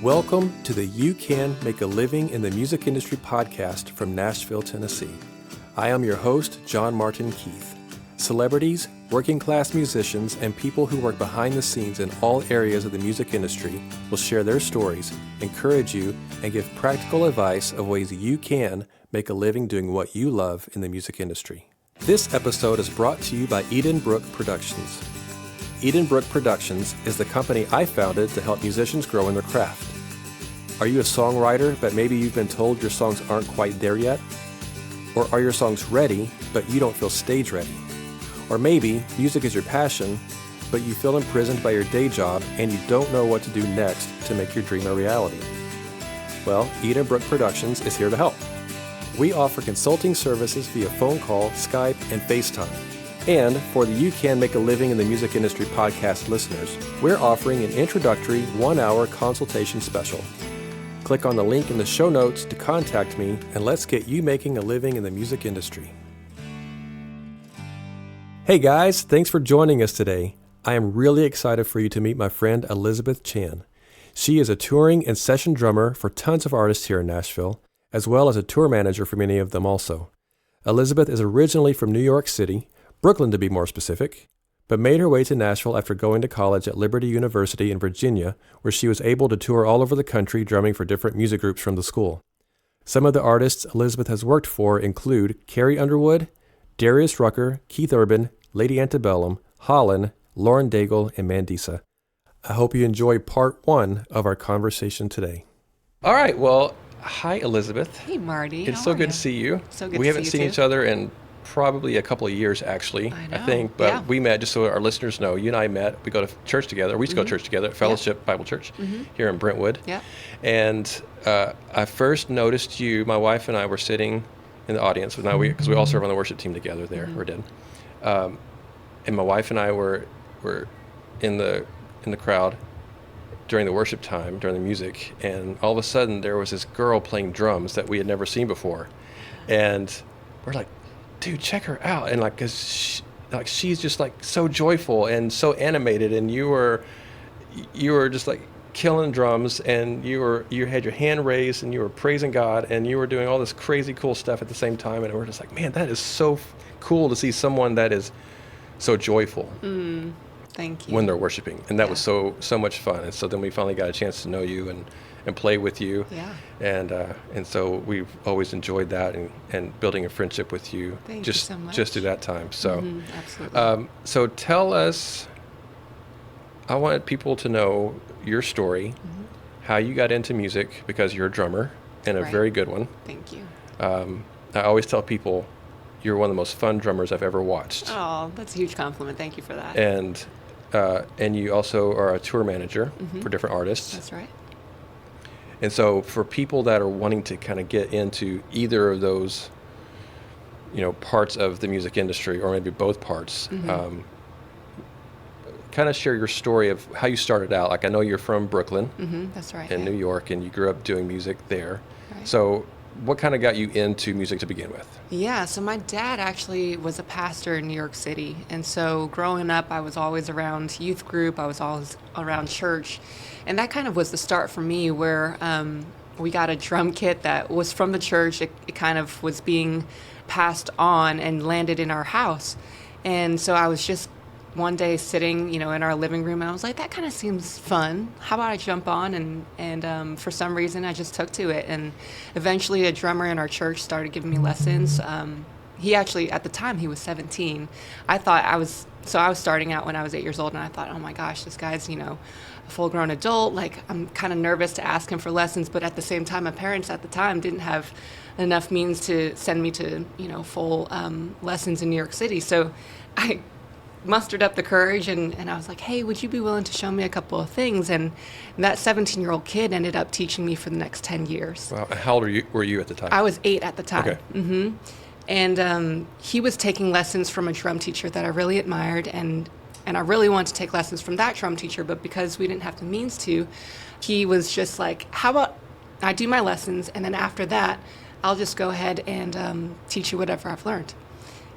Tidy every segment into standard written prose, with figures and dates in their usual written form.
Welcome to the You Can Make a Living in the Music Industry podcast from Nashville, Tennessee. I am your host, John Martin Keith. Celebrities, working class musicians, and people who work behind the scenes in all areas of the music industry will share their stories, encourage you, and give practical advice of ways you can make a living doing what you love in the music industry. This episode is brought to you by Edenbrook Productions. Edenbrook Productions is the company I founded to help musicians grow in their craft. Are you a songwriter, but maybe you've been told your songs aren't quite there yet? Or are your songs ready, but you don't feel stage ready? Or maybe music is your passion, but you feel imprisoned by your day job and you don't know what to do next to make your dream a reality. Well, Edenbrook Productions is here to help. We offer consulting services via phone call, Skype, and FaceTime. And for the You Can Make a Living in the Music Industry podcast listeners, we're offering an introductory 1-hour consultation special. Click on the link in the show notes to contact me, and let's get you making a living in the music industry. Hey guys, thanks for joining us today. I am really excited for you to meet my friend Elizabeth Chan. She is a touring and session drummer for tons of artists here in Nashville, as well as a tour manager for many of them also. Elizabeth is originally from New York City, Brooklyn to be more specific, but made her way to Nashville after going to college at Liberty University in Virginia, where she was able to tour all over the country drumming for different music groups from the school. Some of the artists Elizabeth has worked for include Carrie Underwood, Darius Rucker, Keith Urban, Lady Antebellum, Holland, Lauren Daigle, and Mandisa. I hope you enjoy part 1 of our conversation today. All right, well, hi Elizabeth. Hey Marty. It's so good to see you. So good to see you. We haven't seen each other in probably a couple of years, actually, I think. But we met, just so our listeners know, you and I met. We go to church together. We used to go to church together at Fellowship Bible Church here in Brentwood. Yeah. And I first noticed you, my wife and I were sitting in the audience, because we all serve on the worship team together there, or did. And my wife and I were in the crowd during the worship time, during the music, and all of a sudden there was this girl playing drums that we had never seen before. And we're like, dude, check her out. And like, 'cause she's just like so joyful and so animated, and you were just like killing drums, and you had your hand raised, and you were praising God, and you were doing all this crazy cool stuff at the same time. And we're just like, man, that is so cool to see someone that is so joyful. Thank you. When they're worshiping. And that was so much fun. And so then we finally got a chance to know you and play with you. Yeah. And so we've always enjoyed that and building a friendship with you. Thank you so much. Just through that time. So, absolutely. So tell us, I wanted people to know your story, how you got into music, because you're a drummer and a very good one. Thank you. I always tell people you're one of the most fun drummers I've ever watched. Oh, that's a huge compliment. Thank you for that. And you also are a tour manager for different artists. That's right. And so for people that are wanting to kind of get into either of those, parts of the music industry, or maybe both parts, kind of share your story of how you started out. Like, I know you're from Brooklyn. That's right. In New York, and you grew up doing music there. Right. So what kind of got you into music to begin with? Yeah, so my dad actually was a pastor in New York City. And so growing up, I was always around youth group. I was always around church. And that kind of was the start for me, where we got a drum kit that was from the church. It kind of was being passed on and landed in our house. And so I was just one day sitting, in our living room, and I was like, that kind of seems fun. How about I jump on? And for some reason, I just took to it. And eventually, a drummer in our church started giving me lessons. He actually, at the time, he was 17. I was starting out when I was 8 years old, and I thought, oh my gosh, this guy's, a full-grown adult. Like, I'm kind of nervous to ask him for lessons, but at the same time, my parents at the time didn't have enough means to send me to, full lessons in New York City. So I mustered up the courage, and I was like, hey, would you be willing to show me a couple of things? And that 17-year-old kid ended up teaching me for the next 10 years. Wow. How old were you at the time? I was 8 at the time. Okay. And he was taking lessons from a drum teacher that I really admired, and I really wanted to take lessons from that drum teacher, but because we didn't have the means to, he was just like, how about I do my lessons, and then after that, I'll just go ahead and teach you whatever I've learned.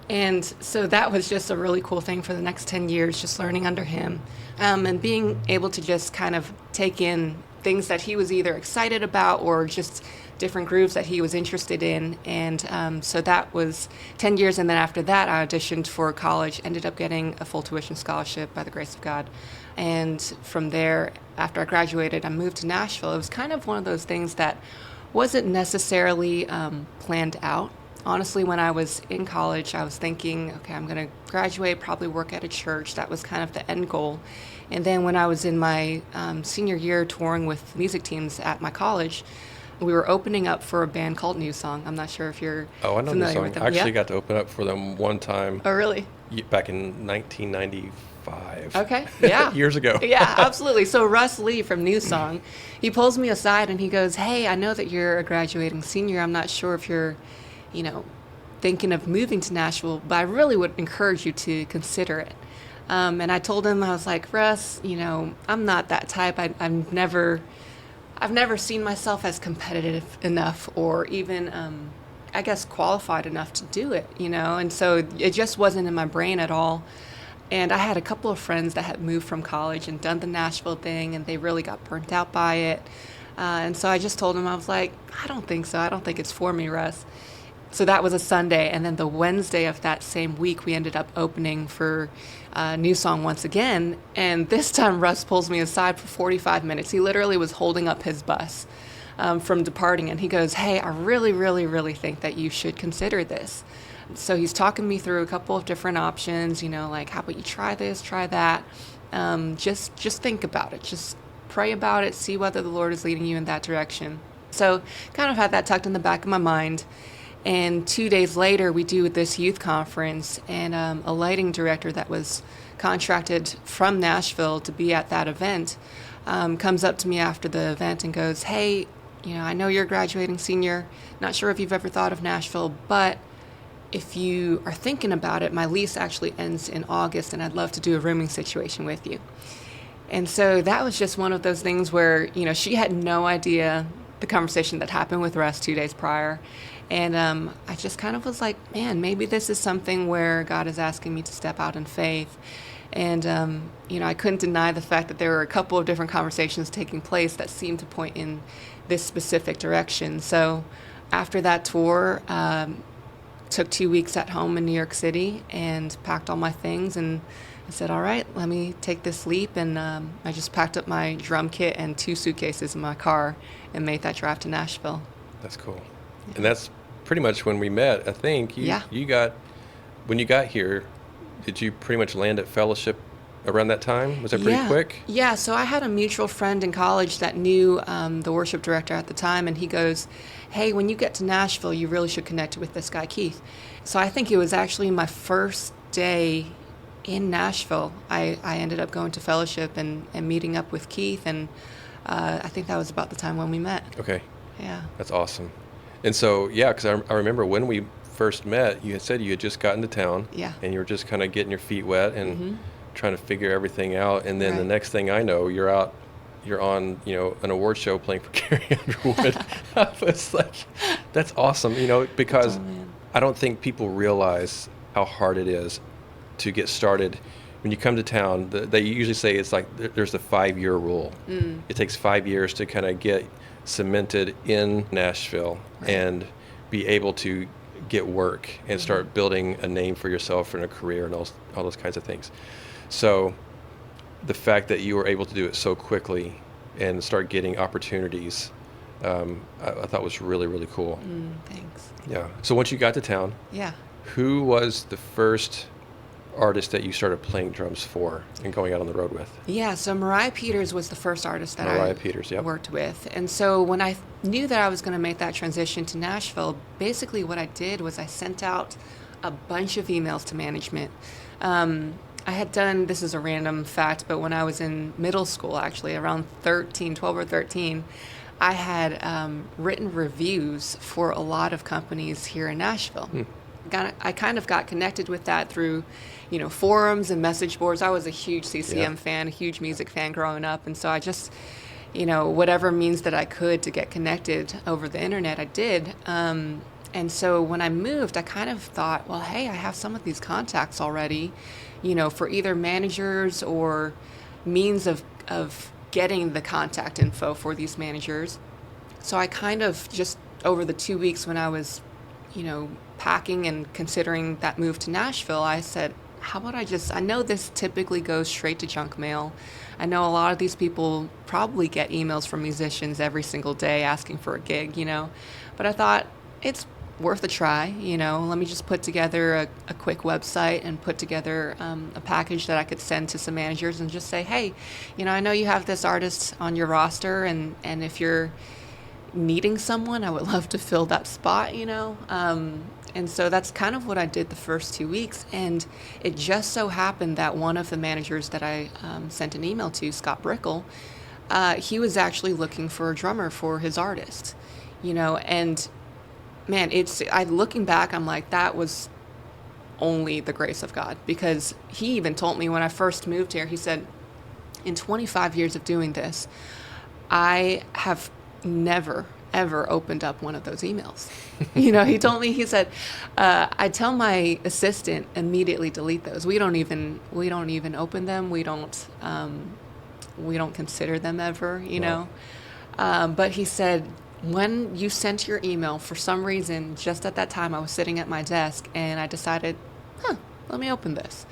And so that was just a really cool thing for the next 10 years, just learning under him, and being able to just kind of take in things that he was either excited about or just different grooves that he was interested in. And so that was 10 years. And then after that, I auditioned for college, ended up getting a full tuition scholarship by the grace of God. And from there, after I graduated, I moved to Nashville. It was kind of one of those things that wasn't necessarily planned out. Honestly, when I was in college, I was thinking, okay, I'm going to graduate, probably work at a church. That was kind of the end goal. And then when I was in my senior year touring with music teams at my college, we were opening up for a band called New Song. I'm not sure if you're I know familiar New with Song. them. I actually Yeah? got to open up for them one time. Oh, really? Back in 1995. Okay, yeah. Years ago. Yeah, absolutely. So Russ Lee from New Song, he pulls me aside and he goes, hey, I know that you're a graduating senior. I'm not sure if you're, thinking of moving to Nashville, but I really would encourage you to consider it. And I told him, I was like, Russ, I'm not that type. I've never seen myself as competitive enough or even, I guess, qualified enough to do it, and so it just wasn't in my brain at all. And I had a couple of friends that had moved from college and done the Nashville thing, and they really got burnt out by it. And so I just told him, I was like, I don't think so. I don't think it's for me, Russ. So that was a Sunday, and then the Wednesday of that same week, we ended up opening for New Song once again, and this time Russ pulls me aside for 45 minutes. He literally was holding up his bus from departing, and he goes, hey, I really, really, really think that you should consider this. So he's talking me through a couple of different options, like, how about you try this, try that. Just think about it. Just pray about it, see whether the Lord is leading you in that direction. So kind of had that tucked in the back of my mind. And 2 days later, we do this youth conference, and a lighting director that was contracted from Nashville to be at that event comes up to me after the event and goes, hey, I know you're a graduating senior. Not sure if you've ever thought of Nashville, but if you are thinking about it, my lease actually ends in August, and I'd love to do a rooming situation with you. And so that was just one of those things where, she had no idea the conversation that happened with Russ 2 days prior. And I just kind of was like, man, maybe this is something where God is asking me to step out in faith. And, I couldn't deny the fact that there were a couple of different conversations taking place that seemed to point in this specific direction. So after that tour, took 2 weeks at home in New York City and packed all my things. And I said, all right, let me take this leap. And I just packed up my drum kit and 2 suitcases in my car and made that drive to Nashville. That's cool. Yeah. And that's pretty much when we met. I think when you got here, did you pretty much land at fellowship around that time? Was that pretty quick? Yeah, so I had a mutual friend in college that knew the worship director at the time, and he goes, hey, when you get to Nashville, you really should connect with this guy, Keith. So I think it was actually my first day in Nashville. I ended up going to fellowship and meeting up with Keith, and I think that was about the time when we met. Okay. Yeah. That's awesome. And so, because I remember when we first met, you had said you had just gotten to town. Yeah. And you were just kind of getting your feet wet and trying to figure everything out. And then the next thing I know, you're on, an award show playing for Carrie Underwood. I was like, that's awesome, because I don't think people realize how hard it is to get started. When you come to town, they usually say it's like there's the 5-year rule. It takes 5 years to kind of get cemented in Nashville and be able to get work and start building a name for yourself and a career and all those kinds of things. So the fact that you were able to do it so quickly and start getting opportunities, I thought was really, really cool. Thanks. Yeah. So once you got to town, who was the first artist that you started playing drums for and going out on the road with? Yeah, so Mariah Peters was the first artist that Mariah Peters, worked with. And so when I knew that I was going to make that transition to Nashville, basically what I did was I sent out a bunch of emails to management. I had done, this is a random fact, but when I was in middle school, actually, around 12 or 13, I had written reviews for a lot of companies here in Nashville. I kind of got connected with that through, forums and message boards. I was a huge CCM fan, a huge music fan growing up. And so I just, whatever means that I could to get connected over the internet, I did. And so when I moved, I kind of thought, well, hey, I have some of these contacts already, for either managers or means of getting the contact info for these managers. So I kind of just over the 2 weeks when I was, packing and considering that move to Nashville, I said, how about I know this typically goes straight to junk mail. I know a lot of these people probably get emails from musicians every single day asking for a gig, but I thought it's worth a try, let me just put together a quick website and put together a package that I could send to some managers and just say, hey, I know you have this artist on your roster, and if you're needing someone, I would love to fill that spot, and so that's kind of what I did the first 2 weeks. And it just so happened that one of the managers that I sent an email to, Scott Brickle, he was actually looking for a drummer for his artist, and man, looking back, I'm like, that was only the grace of God, because he even told me when I first moved here, he said, in 25 years of doing this, I have never ever opened up one of those emails. He told me, he said, I tell my assistant immediately delete those. We don't even open them. We don't consider them ever, Wow. But he said, when you sent your email, for some reason, just at that time, I was sitting at my desk and I decided, let me open this.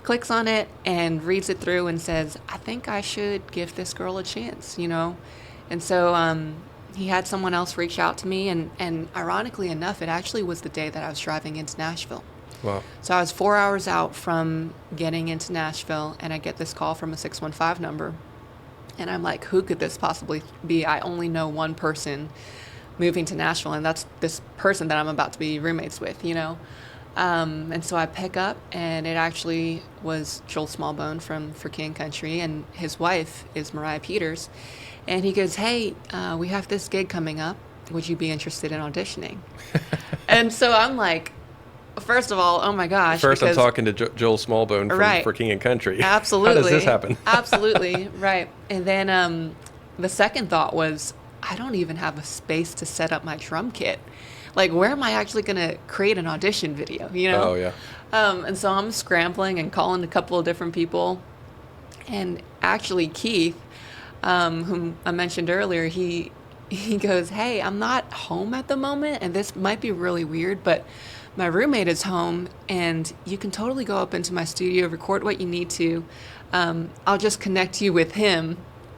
Clicks on it and reads it through and says, I think I should give this girl a chance, And so he had someone else reach out to me, and ironically enough, it actually was the day that I was driving into Nashville. Wow. So I was 4 hours out from getting into Nashville, and I get this call from a 615 number. And I'm like, who could this possibly be? I only know one person moving to Nashville, and that's this person that I'm about to be roommates with, And so I pick up, and it actually was Joel Smallbone from For King Country, and his wife is Mariah Peters. And he goes, hey, we have this gig coming up. Would you be interested in auditioning? And so I'm like, first of all, oh my gosh. First, I'm talking to Joel Smallbone from Right. For King and Country. Absolutely. How does this happen? Absolutely, right. And then the second thought was, I don't even have a space to set up my drum kit. Like, where am I actually going to create an audition video, Oh, yeah. And so I'm scrambling and calling a couple of different people. And actually, Keith, whom I mentioned earlier, he goes, hey, I'm not home at the moment, and this might be really weird, but my roommate is home, and you can totally go up into my studio, record what you need to. I'll just connect you with him.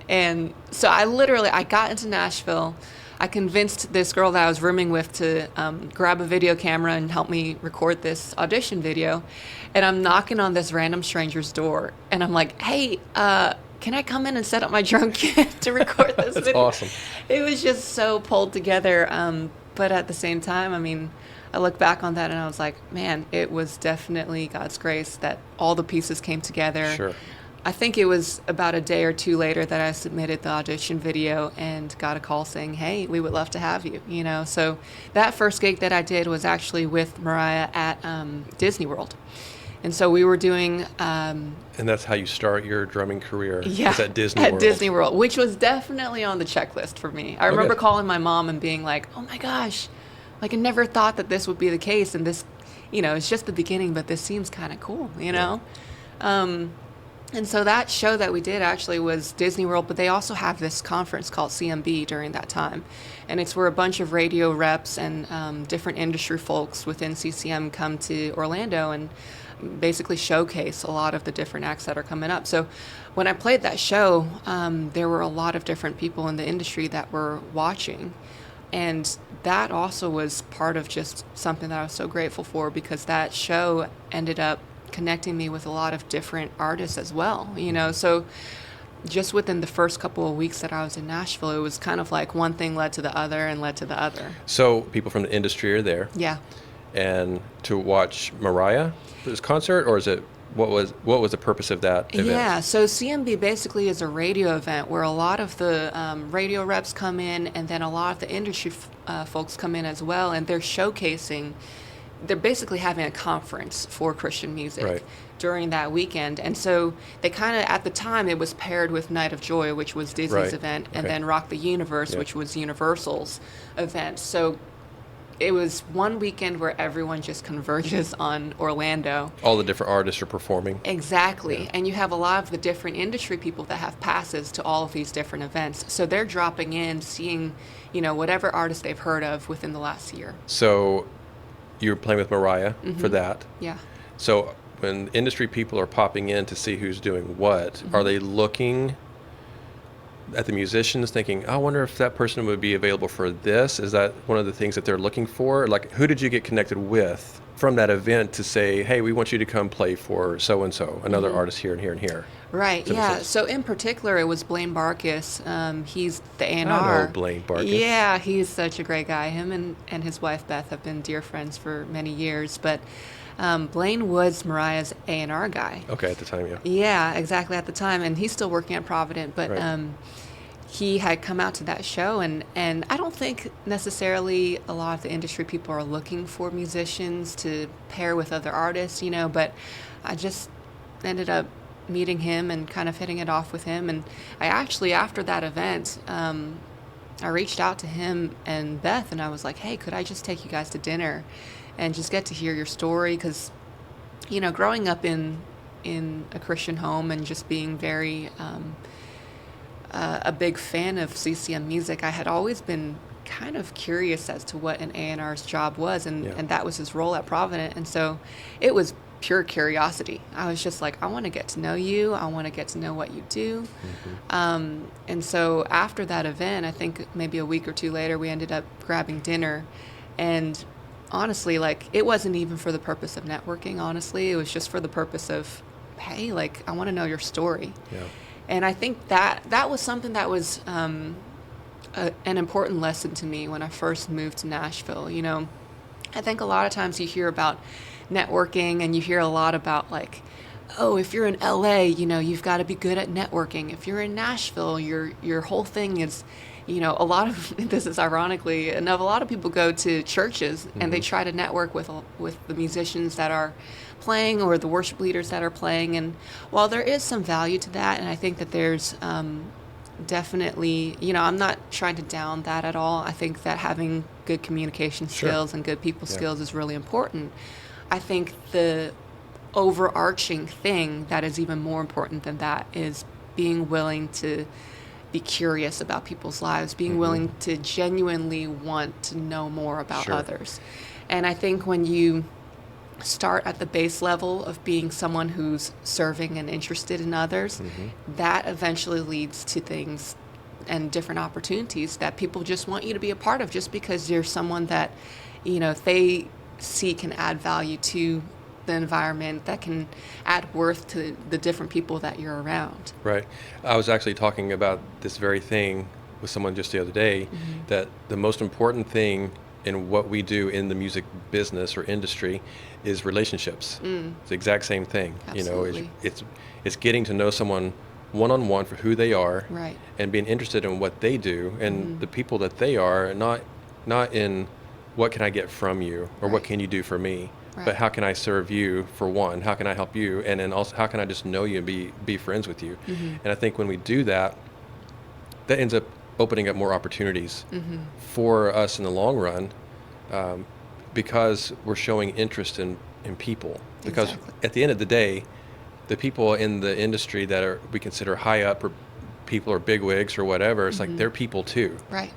And so I got into Nashville. I convinced this girl that I was rooming with to grab a video camera and help me record this audition video. And I'm knocking on this random stranger's door, and I'm like, hey, can I come in and set up my drum kit to record this That's video? awesome. It was just so pulled together. But at the same time, I mean, I look back on that and I was like, man, it was definitely God's grace that all the pieces came together. Sure. I think it was about a day or two later that I submitted the audition video and got a call saying, hey, we would love to have you, So that first gig that I did was actually with Mariah at Disney World. And so we were doing... And that's how you start your drumming career? Yeah, is at Disney World? At Disney World, which was definitely on the checklist for me. I remember calling my mom and being like, oh my gosh, like I never thought that this would be the case. And this, it's just the beginning, but this seems kind of cool, Yeah. And so that show that we did actually was Disney World, but they also have this conference called CMB during that time. And it's where a bunch of radio reps and different industry folks within CCM come to Orlando and basically showcase a lot of the different acts that are coming up. So when I played that show, there were a lot of different people in the industry that were watching. And that also was part of just something that I was so grateful for, because that show ended up connecting me with a lot of different artists as well, So just within the first couple of weeks that I was in Nashville, it was kind of like one thing led to the other and led to the other. So people from the industry are there. Yeah. And to watch Mariah's concert, or is it what was the purpose of that event? Yeah, so CMB basically is a radio event where a lot of the radio reps come in, and then a lot of the industry folks come in as well, and they're showcasing. They're basically having a conference for Christian music during that weekend. And so they kind of, at the time, it was paired with Night of Joy, which was Disney's event, and then Rock the Universe, which was Universal's event. So it was one weekend where everyone just converges on Orlando. All the different artists are performing. Exactly. Yeah. And you have a lot of the different industry people that have passes to all of these different events. So they're dropping in, seeing, whatever artist they've heard of within the last year. So you're playing with Mariah for that. Yeah. So when industry people are popping in to see who's doing what, are they looking at the musicians thinking, I wonder if that person would be available for this? Is that one of the things that they're looking for? Like, who did you get connected with from that event to say, hey, we want you to come play for so-and-so, another artist here and here and here? Right, yeah. So in particular, it was Blaine Barcus. He's the A&R. I know Blaine Barcus. Yeah, he's such a great guy. Him and his wife, Beth, have been dear friends for many years. But Blaine was Mariah's A&R guy. Okay, at the time, yeah. Yeah, exactly, at the time. And he's still working at Provident. But Right. he had come out to that show. And I don't think necessarily a lot of the industry people are looking for musicians to pair with other artists, but I just ended up meeting him and kind of hitting it off with him. And I actually, after that event, I reached out to him and Beth, and I was like, hey, could I just take you guys to dinner and just get to hear your story? Because, growing up in a Christian home and just being very a big fan of CCM music, I had always been kind of curious as to what an A&R's job was, and that was his role at Provident. And so it was pure curiosity. I was just like, I want to get to know you. I want to get to know what you do. And so after that event, I think maybe a week or two later, we ended up grabbing dinner. And honestly, like, it wasn't even for the purpose of networking, honestly. It was just for the purpose of, hey, like, I want to know your story. Yeah. And I think that was something that was an important lesson to me when I first moved to Nashville. I think a lot of times you hear about networking and you hear a lot about, like, oh, if you're in LA, you've got to be good at networking. If you're in Nashville, your whole thing is, a lot of, this is ironically enough, a lot of people go to churches and they try to network with the musicians that are playing or the worship leaders that are playing. And while there is some value to that, and I think that there's definitely, I'm not trying to down that at all. I think that having good communication skills and good people skills is really important. I think the overarching thing that is even more important than that is being willing to be curious about people's lives, being willing to genuinely want to know more about others. And I think when you start at the base level of being someone who's serving and interested in others, that eventually leads to things and different opportunities that people just want you to be a part of, just because you're someone that, they see can add value to the environment, that can add worth to the different people that you're around. Right. I was actually talking about this very thing with someone just the other day, that the most important thing in what we do in the music business or industry is relationships. It's the exact same thing. Absolutely. It's getting to know someone one-on-one for who they are, Right. and being interested in what they do and the people that they are, not in what can I get from you or what can you do for me, but how can I serve you, for one, how can I help you, and then also how can I just know you and be friends with you. And I think when we do that, that ends up opening up more opportunities for us in the long run, because we're showing interest in people. Because at the end of the day, the people in the industry that we consider high up, or people or bigwigs or whatever, it's like they're people too. Right.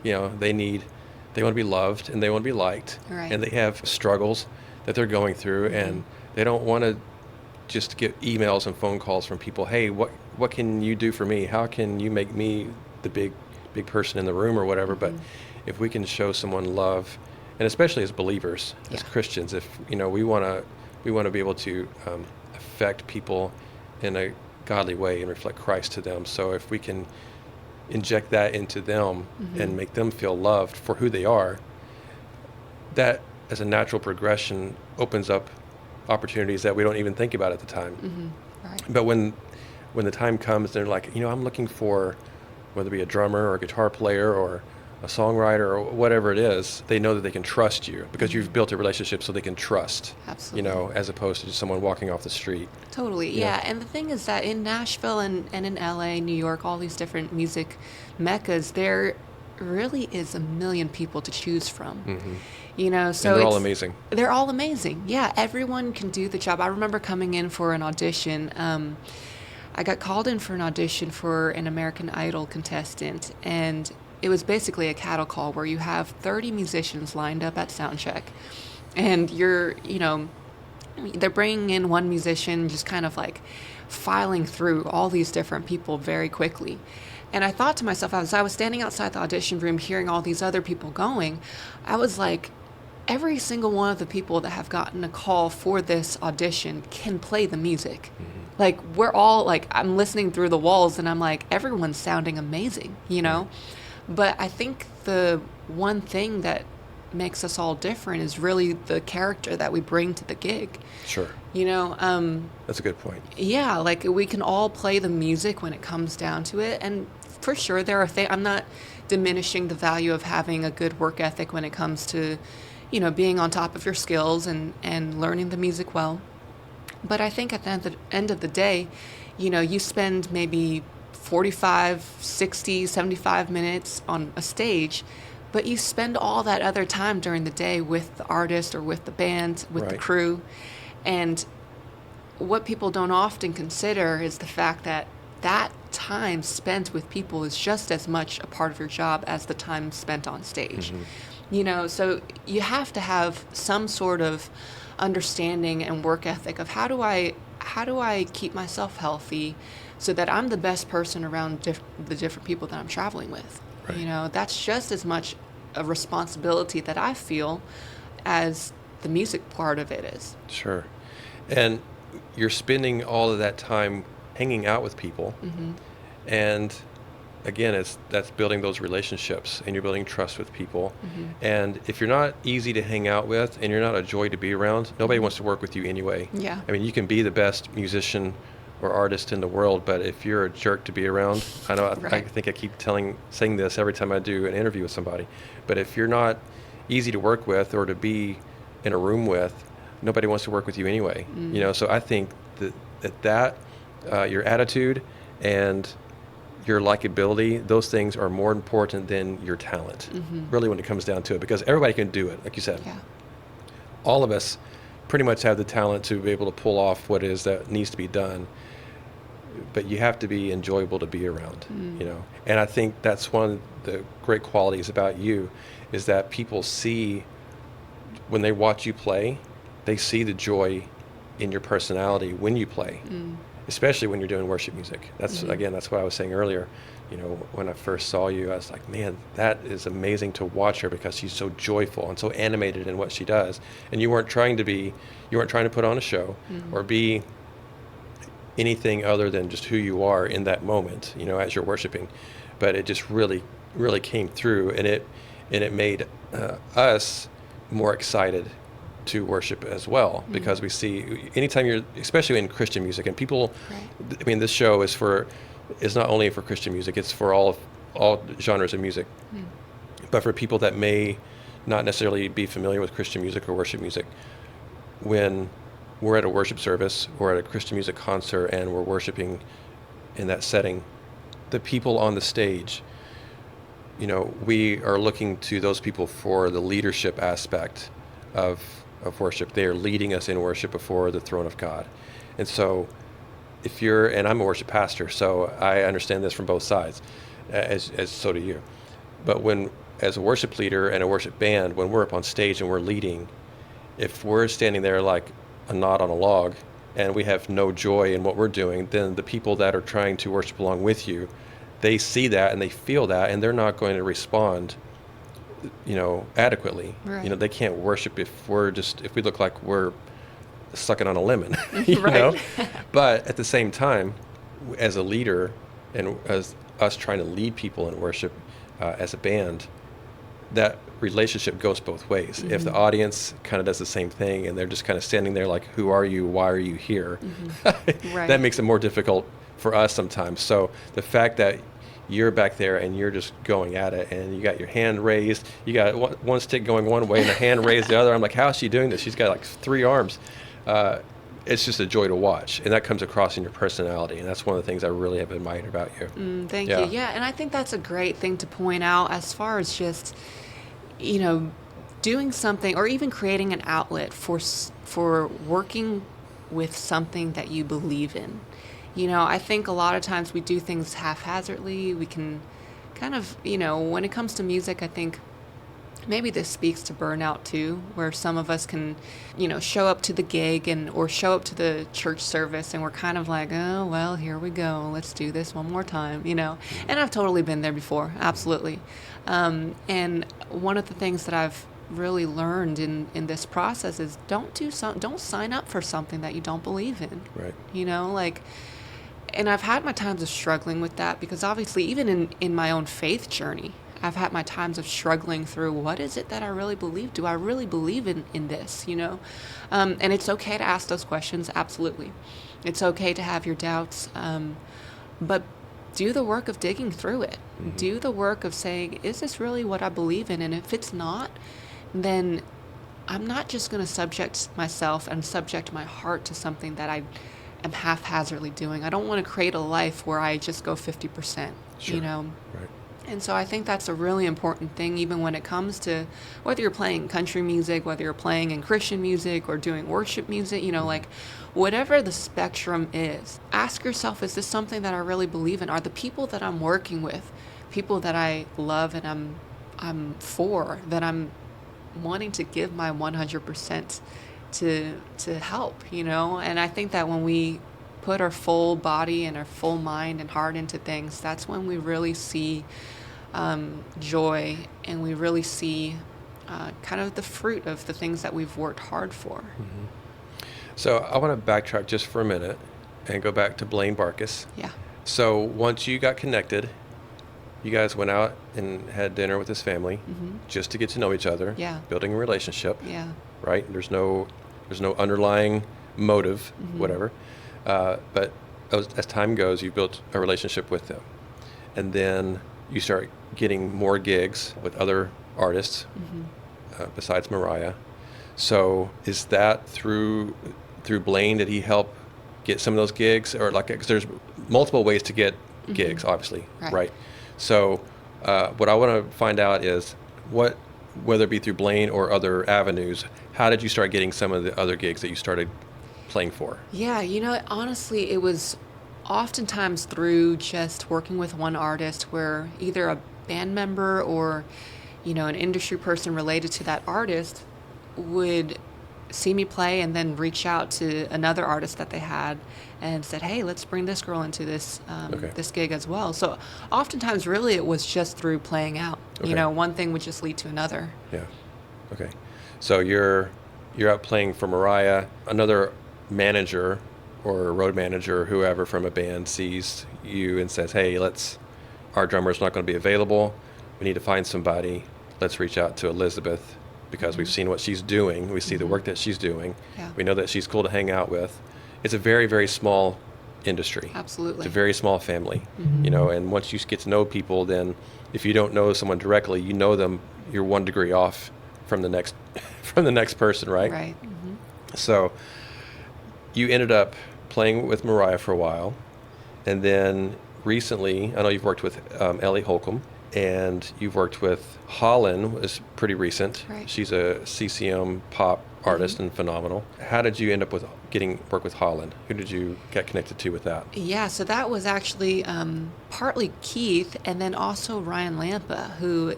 They want to be loved and they want to be liked, and they have struggles that they're going through, and they don't want to just get emails and phone calls from people. Hey, what can you do for me? How can you make me the big person in the room or whatever? But if we can show someone love, and especially as believers, as Christians, if we want to be able to affect people in a godly way and reflect Christ to them. So if we can inject that into them and make them feel loved for who they are, that as a natural progression opens up opportunities that we don't even think about at the time. Right. But when the time comes, they're like, I'm looking for, whether it be a drummer or a guitar player or a songwriter or whatever it is, they know that they can trust you because you've built a relationship, so they can trust. Absolutely. As opposed to just someone walking off the street. Totally, yeah. And the thing is that in Nashville and in LA, New York, all these different music meccas, there really is a million people to choose from. Mm-hmm. You know, so and they're all amazing. They're all amazing. Yeah, everyone can do the job. I remember coming in for an audition. I got called in for an audition for an American Idol contestant, and it was basically a cattle call where you have 30 musicians lined up at sound check, and they're bringing in one musician, just kind of like filing through all these different people very quickly. And I thought to myself, as I was standing outside the audition room hearing all these other people going, I was like, every single one of the people that have gotten a call for this audition can play the music. Mm-hmm. Like, we're all, like, I'm listening through the walls, and I'm like, everyone's sounding amazing, you know? But I think the one thing that makes us all different is really the character that we bring to the gig. Sure. You know? That's a good point. Yeah, like, we can all play the music when it comes down to it, and for sure there are things, I'm not diminishing the value of having a good work ethic when it comes to, you know, being on top of your skills and learning the music well. But I think at the end of the day, you know, you spend maybe 45, 60, 75 minutes on a stage, but you spend all that other time during the day with the artist or with the band, with right. the crew. And what people don't often consider is the fact that that time spent with people is just as much a part of your job as the time spent on stage. Mm-hmm. You know, so you have to have some sort of understanding and work ethic of how do I keep myself healthy so that I'm the best person around the different people that I'm traveling with. Right. You know, that's just as much a responsibility that I feel as the music part of it is. Sure. And you're spending all of that time hanging out with people. Mm-hmm. And again, that's building those relationships, and you're building trust with people. Mm-hmm. And if you're not easy to hang out with and you're not a joy to be around, nobody wants to work with you anyway. Yeah. I mean, you can be the best musician or artist in the world, but if you're a jerk to be around, I know right. I think I keep saying this every time I do an interview with somebody, but if you're not easy to work with or to be in a room with, nobody wants to work with you anyway. Mm-hmm. You know, so I think that your attitude and your likability, those things are more important than your talent, mm-hmm. really, when it comes down to it, because everybody can do it, like you said. Yeah. All of us pretty much have the talent to be able to pull off what it is that needs to be done, but you have to be enjoyable to be around, you know. And I think that's one of the great qualities about you, is that people see, when they watch you play, they see the joy in your personality when you play. Especially when you're doing worship music. That's again, that's what I was saying earlier. You know, when I first saw you, I was like, man, that is amazing to watch her, because she's so joyful and so animated in what she does. And you weren't trying to put on a show or be anything other than just who you are in that moment, you know, as you're worshiping. But it just really, really came through, and it made us more excited to worship as well, because we see, anytime you're, especially in Christian music, and people, right. I mean, this show is not only for Christian music, it's for all genres of music. But for people that may not necessarily be familiar with Christian music or worship music, when we're at a worship service or at a Christian music concert and we're worshiping in that setting, the people on the stage, you know, we are looking to those people for the leadership aspect of worship. They are leading us in worship before the throne of God. And so and I'm a worship pastor, so I understand this from both sides, as so do you. But as a worship leader and a worship band, when we're up on stage and we're leading, if we're standing there like a knot on a log and we have no joy in what we're doing, then the people that are trying to worship along with you, they see that and they feel that, and they're not going to respond, you know, adequately. Right. You know, they can't worship if we look like we're sucking on a lemon, you right. know. But at the same time, as a leader and as us trying to lead people in worship as a band, that relationship goes both ways. If the audience kind of does the same thing and they're just kind of standing there like, who are you? Why are you here? Right. That makes it more difficult for us sometimes. So the fact that you're back there and you're just going at it, and you got your hand raised, you got one stick going one way and a hand raised the other. I'm like, how is she doing this? She's got like 3 arms. it's just a joy to watch, and that comes across in your personality, and that's one of the things I really have admired about you. Thank you. Yeah, and I think that's a great thing to point out as far as just, doing something or even creating an outlet for working with something that you believe in. I think a lot of times we do things haphazardly. We can kind of, when it comes to music, I think maybe this speaks to burnout too, where some of us can, show up to the gig or show up to the church service and we're kind of like, oh, well, here we go. Let's do this one more time, And I've totally been there before. Absolutely. And one of the things that I've really learned in this process is don't sign up for something that you don't believe in. Right. And I've had my times of struggling with that because obviously even in my own faith journey, I've had my times of struggling through what is it that I really believe? Do I really believe in this, And it's okay to ask those questions, absolutely. It's okay to have your doubts, but do the work of digging through it. Mm-hmm. Do the work of saying, is this really what I believe in? And if it's not, then I'm not just going to subject myself and subject my heart to something that I am haphazardly doing. I don't want to create a life where I just go 50%, Sure. Right. And so I think that's a really important thing, even when it comes to whether you're playing country music, whether you're playing in Christian music or doing worship music, whatever the spectrum is, ask yourself, is this something that I really believe in? Are the people that I'm working with people that I love and I'm for, that I'm wanting to give my 100% to help, And I think that when we put our full body and our full mind and heart into things, that's when we really see joy, and we really see kind of the fruit of the things that we've worked hard for. Mm-hmm. So I want to backtrack just for a minute and go back to Blaine Barcus. Yeah. So once you got connected, you guys went out and had dinner with his family just to get to know each other, building a relationship. Yeah. Right? There's no underlying motive, whatever. But as time goes, you built a relationship with them. And then you start getting more gigs with other artists besides Mariah. So is that through Blaine? Did he help get some of those gigs? Or because there's multiple ways to get gigs, obviously, right? So what I want to find out is whether it be through Blaine or other avenues, how did you start getting some of the other gigs that you started playing for? Yeah, honestly, it was oftentimes through just working with one artist where either a band member or, an industry person related to that artist would see me play and then reach out to another artist that they had and said, hey, let's bring this girl into this this gig as well. So oftentimes, really, it was just through playing out. Okay. One thing would just lead to another. Yeah. Okay. So you're out playing for Mariah. Another manager or road manager or whoever from a band sees you and says, hey, our drummer's not going to be available. We need to find somebody. Let's reach out to Elizabeth because we've seen what she's doing. We see the work that she's doing. Yeah. We know that she's cool to hang out with. It's a very, very small industry. Absolutely. It's a very small family, and once you get to know people, then if you don't know someone directly, you know them, you're 1 degree off from the next person, right? Right. So you ended up playing with Mariah for a while, and then recently, I know you've worked with Ellie Holcomb, and you've worked with Holland, is pretty recent. Right. She's a CCM pop artist and phenomenal. How did you end up work with Holland? Who did you get connected to with that? Yeah, so that was actually partly Keith, and then also Ryan Lampa, who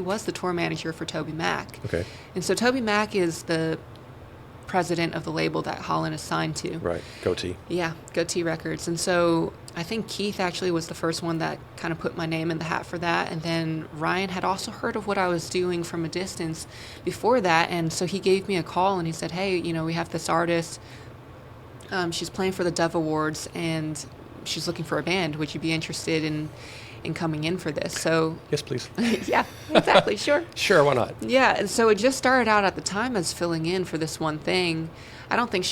was the tour manager for Toby Mac. Okay. And so Toby Mac is the president of the label that Holland is signed to. Right, Goatee. Yeah, Goatee Records. And so I think Keith actually was the first one that kind of put my name in the hat for that. And then Ryan had also heard of what I was doing from a distance before that. And so he gave me a call and he said, hey, we have this artist. She's playing for the Dove Awards and she's looking for a band. Would you be interested in coming in for this? So Yes, please. yeah, exactly. Sure. Sure, why not? Yeah, and so it just started out at the time as filling in for this one thing. I don't think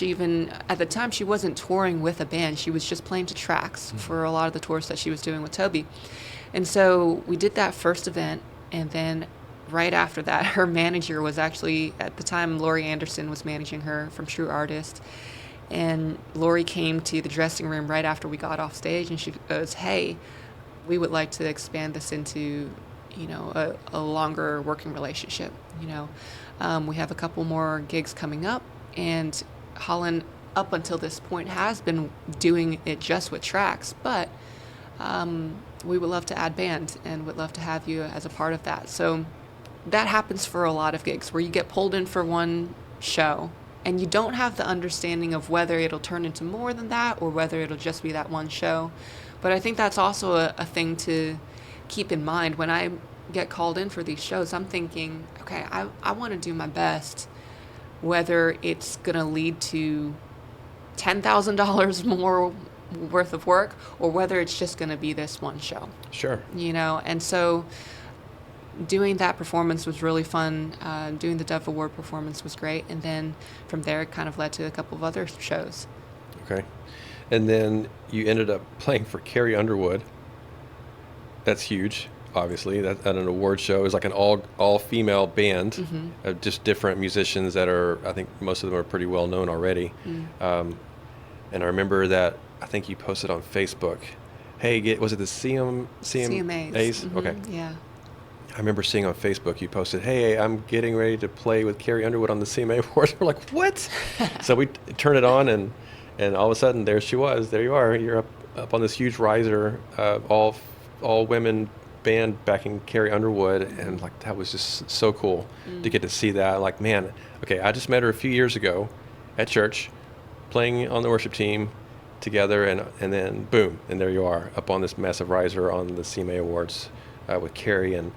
at the time, she wasn't touring with a band. She was just playing to tracks for a lot of the tours that she was doing with Toby. And so we did that first event, and then right after that, her manager was actually, at the time, Lori Anderson was managing her from True Artist. And Lori came to the dressing room right after we got off stage, and she goes, "Hey, we would like to expand this into, a longer working relationship. We have a couple more gigs coming up, and Holland, up until this point, has been doing it just with tracks, but we would love to add band and would love to have you as a part of that." So that happens for a lot of gigs where you get pulled in for one show and you don't have the understanding of whether it'll turn into more than that or whether it'll just be that one show. But I think that's also a thing to keep in mind. When I get called in for these shows, I'm thinking, okay, I want to do my best, whether it's going to lead to $10,000 more worth of work or whether it's just going to be this one show. Sure. And so doing that performance was really fun. Doing the Dove Award performance was great. And then from there, it kind of led to a couple of other shows. Okay. And then you ended up playing for Carrie Underwood. That's huge, obviously. That at an award show. It was like an all-female band of just different musicians that are, I think most of them are pretty well known already. And I remember that, I think you posted on Facebook, hey, was it the CMAs? Mm-hmm. Okay. Yeah. I remember seeing on Facebook you posted, "Hey, I'm getting ready to play with Carrie Underwood on the CMA Awards." We're like, "What?" So we turned it on, and all of a sudden, there she was. There you are. You're up on this huge riser, all women band backing Carrie Underwood, and like that was just so cool to get to see that. Like, man, okay, I just met her a few years ago at church, playing on the worship team together, and then boom, and there you are up on this massive riser on the CMA Awards with Carrie. And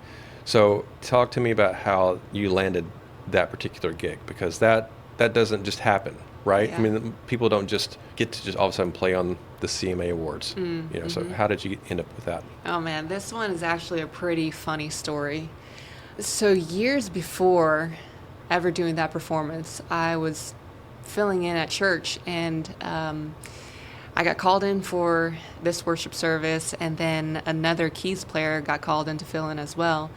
so talk to me about how you landed that particular gig, because that doesn't just happen, right? Yeah. I mean, people don't just get to just all of a sudden play on the CMA Awards. So how did you end up with that? Oh man, this one is actually a pretty funny story. So years before ever doing that performance, I was filling in at church, and I got called in for this worship service, and then another keys player got called in to fill in as well.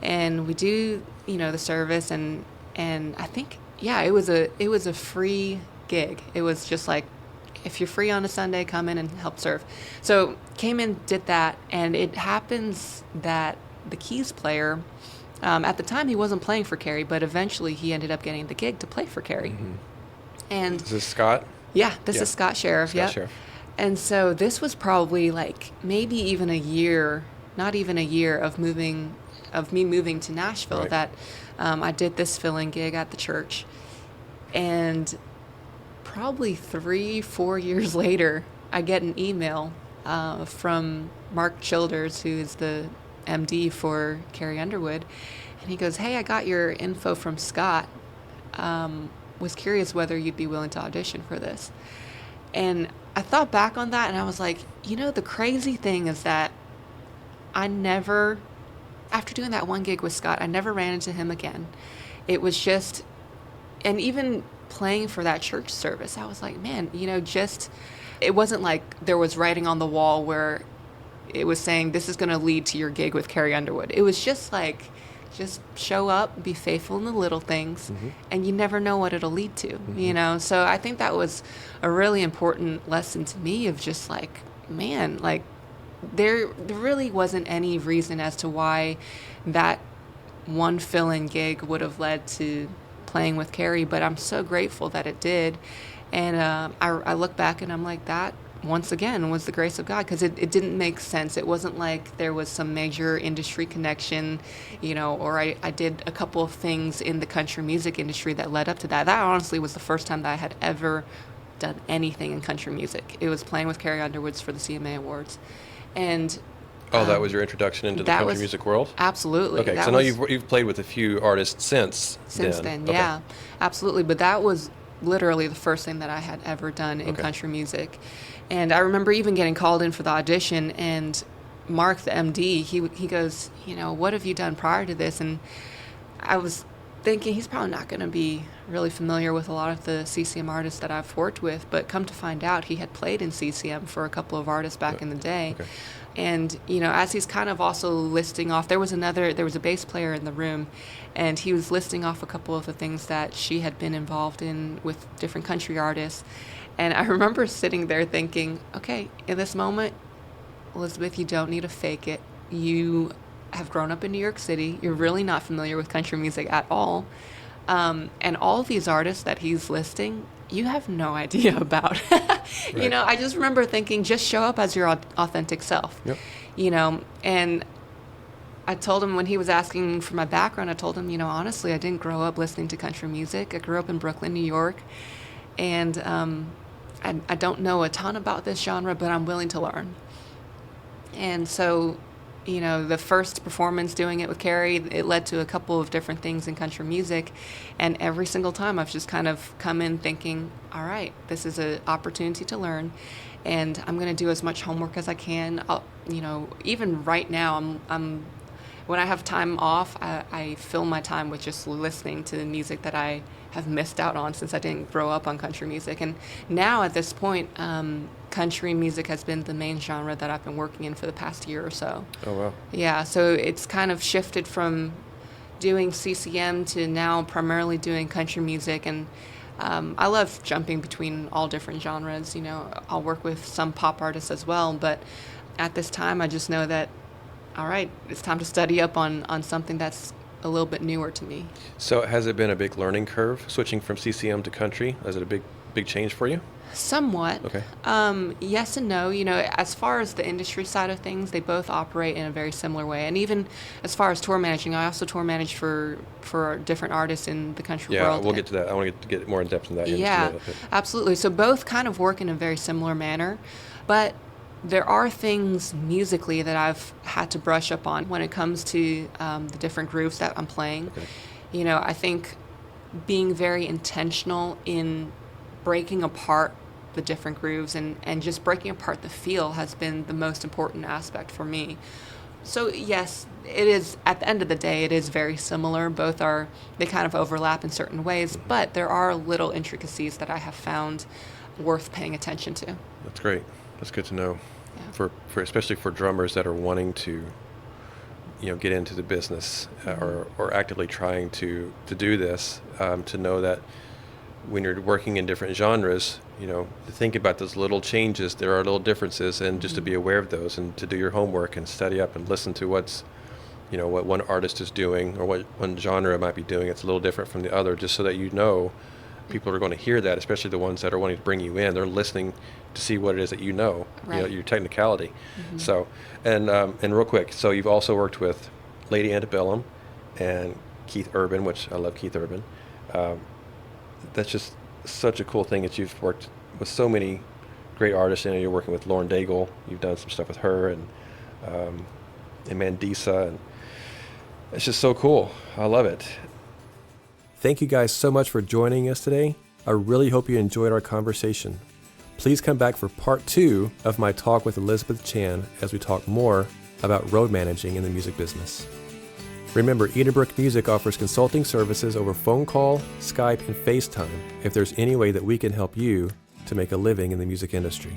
And we do, the service, and I think, it was a free gig. It was just like, if you're free on a Sunday, come in and help serve. So came in, did that, and it happens that the keys player, at the time he wasn't playing for Carrie, but eventually he ended up getting the gig to play for Carrie. And Is this Scott? Yeah, this is Scott Sheriff. Scott Sheriff. And so this was probably like maybe even a year, not even a year of me moving to Nashville, Right. that I did this fill-in gig at the church. And probably 3-4 years later, I get an email from Mark Childers, who is the MD for Carrie Underwood. And he goes, "Hey, I got your info from Scott. Was curious whether you'd be willing to audition for this." And I thought back on that, and I was like, the crazy thing is that after doing that one gig with Scott, I never ran into him again. It was just, and even playing for that church service, I was like, man, it wasn't like there was writing on the wall where it was saying, this is going to lead to your gig with Carrie Underwood. It was just like, just show up, be faithful in the little things, and you never know what it'll lead to, So I think that was a really important lesson to me of just like, man, like there really wasn't any reason as to why that one fill-in gig would have led to playing with Carrie, but I'm so grateful that it did. And I look back and I'm like, that once again was the grace of God, because it didn't make sense. It wasn't like there was some major industry connection, or I did a couple of things in the country music industry that led up to that. That honestly was the first time that I had ever done anything in country music. It was playing with Carrie Underwood's for the CMA Awards. And that was your introduction into the country music world? Absolutely. Okay, so I know you've played with a few artists since then. Okay. Yeah, absolutely. But that was literally the first thing that I had ever done in country music. And I remember even getting called in for the audition, and Mark, the MD, he goes, what have you done prior to this? And I was thinking he's probably not going to be really familiar with a lot of the CCM artists that I've worked with, but come to find out he had played in CCM for a couple of artists back in the day. Okay. And, you know, as he's kind of also listing off, there was a bass player in the room, and he was listing off a couple of the things that she had been involved in with different country artists. And I remember sitting there thinking, okay, in this moment, Elizabeth, you don't need to fake it. You have grown up in New York City. You're really not familiar with country music at all. And all of these artists that he's listing, you have no idea about. Right. You know, I just remember thinking, just show up as your authentic self. Yep. You know, and I told him when he was asking for my background, I told him, you know, honestly, I didn't grow up listening to country music. I grew up in Brooklyn, New York. And I don't know a ton about this genre, but I'm willing to learn. And so, you know, the first performance doing it with Carrie, it led to a couple of different things in country music. And every single time I've just kind of come in thinking, all right, this is an opportunity to learn. And I'm going to do as much homework as I can. You know, even right now, when I have time off, I fill my time with just listening to the music that I have missed out on since I didn't grow up on country music. And now at this point, country music has been the main genre that I've been working in for the past year or so. Oh, wow. Yeah, so it's kind of shifted from doing CCM to now primarily doing country music. And I love jumping between all different genres. You know, I'll work with some pop artists as well, but at this time I just know that, all right, it's time to study up on something that's a little bit newer to me. So has it been a big learning curve switching from CCM to country? Is it a big change for you? Somewhat. Okay. Yes and no. You know, as far as the industry side of things, they both operate in a very similar way. And even as far as tour managing, I also tour manage for different artists in the country world. Yeah, we'll get to that. I want to get more in depth in that. Yeah, absolutely. So both kind of work in a very similar manner, but there are things musically that I've had to brush up on when it comes to the different grooves that I'm playing. Okay. You know, I think being very intentional in breaking apart the different grooves and just breaking apart the feel has been the most important aspect for me. So yes, it is, at the end of the day, it is very similar. They kind of overlap in certain ways, but there are little intricacies that I have found worth paying attention to. That's great. That's good to know. Yeah. For especially for drummers that are wanting to, you know, get into the business or actively trying to do this, to know that when you're working in different genres, you know, to think about those little changes, there are little differences, and just to be aware of those and to do your homework and study up and listen to what one artist is doing or what one genre might be doing. It's a little different from the other, just so that you know people are going to hear that, especially the ones that are wanting to bring you in. They're listening to see what it is that you know, right. Your technicality. So, and real quick, so you've also worked with Lady Antebellum and Keith Urban, which I love Keith Urban. That's just such a cool thing that you've worked with so many great artists. You know, you're working with Lauren Daigle. You've done some stuff with her and Mandisa, and it's just so cool. I love it. Thank you guys so much for joining us today. I really hope you enjoyed our conversation. Please come back for part 2 of my talk with Elizabeth Chan as we talk more about road managing in the music business. Remember, Edenbrook Music offers consulting services over phone call, Skype, and FaceTime if there's any way that we can help you to make a living in the music industry.